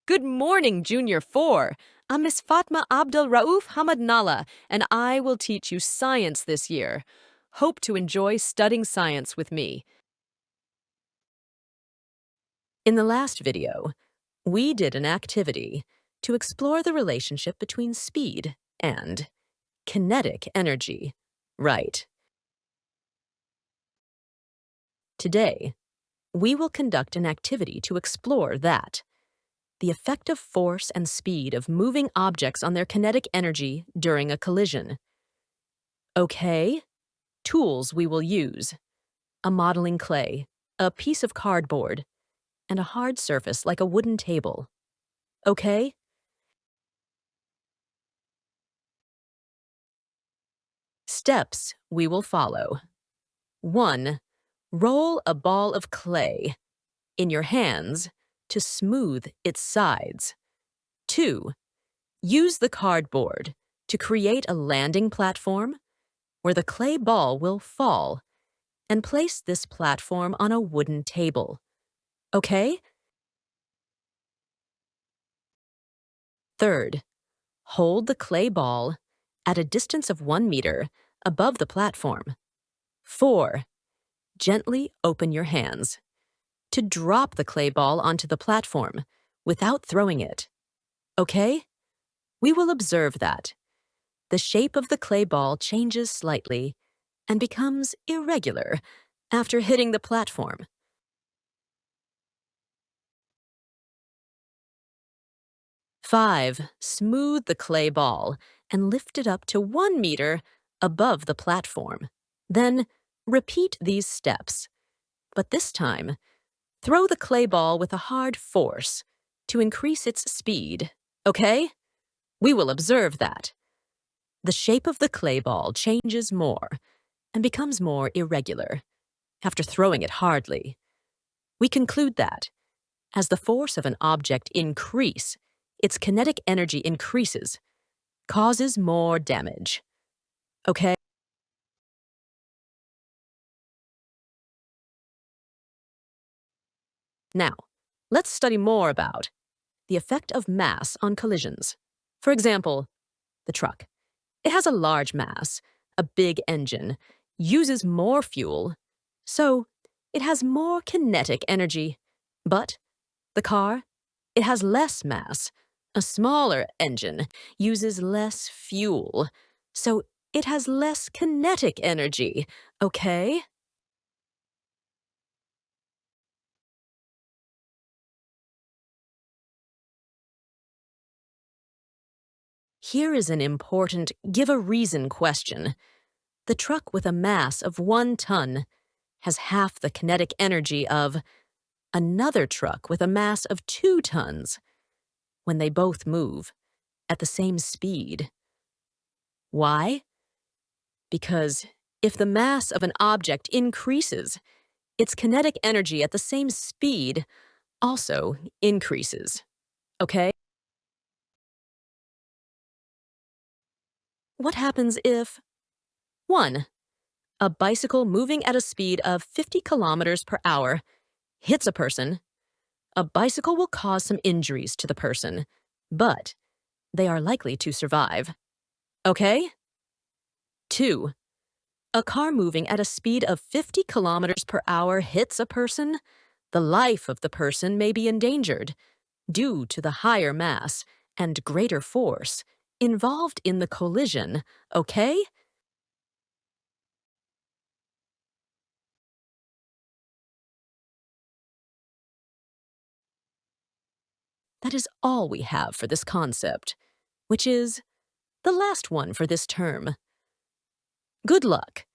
Good morning, Junior 4. I'm Miss Fatma Abdul Rauf Hamadnallah, and I will teach you science this year. Hope to enjoy studying science with me. In the last video, we did an activity to explore the relationship between speed and kinetic energy. Right. Today, we will conduct an activity to explore that. The effect of force and speed of moving objects on their kinetic energy during a collision. Okay, tools we will use: a modeling clay, a piece of cardboard, and a hard surface like a wooden table. Okay? Steps we will follow. 1. Roll a ball of clay in your hands to smooth its sides. 2. Use the cardboard to create a landing platform where the clay ball will fall, and place this platform on a wooden table. Okay? 3. Hold the clay ball at a distance of 1 meter above the platform. 4. Gently open your hands to drop the clay ball onto the platform without throwing it. Okay? We will observe that the shape of the clay ball changes slightly and becomes irregular after hitting the platform. 5. Smooth the clay ball and lift it up to 1 meter above the platform. Then, repeat these steps. But this time, throw the clay ball with a hard force to increase its speed. Okay? We will observe that the shape of the clay ball changes more and becomes more irregular after throwing it hardly. We conclude that, as the force of an object increases, its kinetic energy increases, causes more damage. Okay? Now, let's study more about the effect of mass on collisions. For example, the truck. It has a large mass, a big engine, uses more fuel, so it has more kinetic energy. But the car, it has less mass, a smaller engine, uses less fuel, so it has less kinetic energy. Okay? Here is an important give a reason question. The truck with a mass of 1 ton has half the kinetic energy of another truck with a mass of 2 tons when they both move at the same speed. Why? Because if the mass of an object increases, its kinetic energy at the same speed also increases. Okay? What happens if 1. A bicycle moving at a speed of 50 kilometers per hour hits a person? A bicycle will cause some injuries to the person, but they are likely to survive. Okay? 2. A car moving at a speed of 50 kilometers per hour hits a person? The life of the person may be endangered due to the higher mass and greater force involved in the collision. Okay? That is all we have for this concept, which is the last one for this term. Good luck.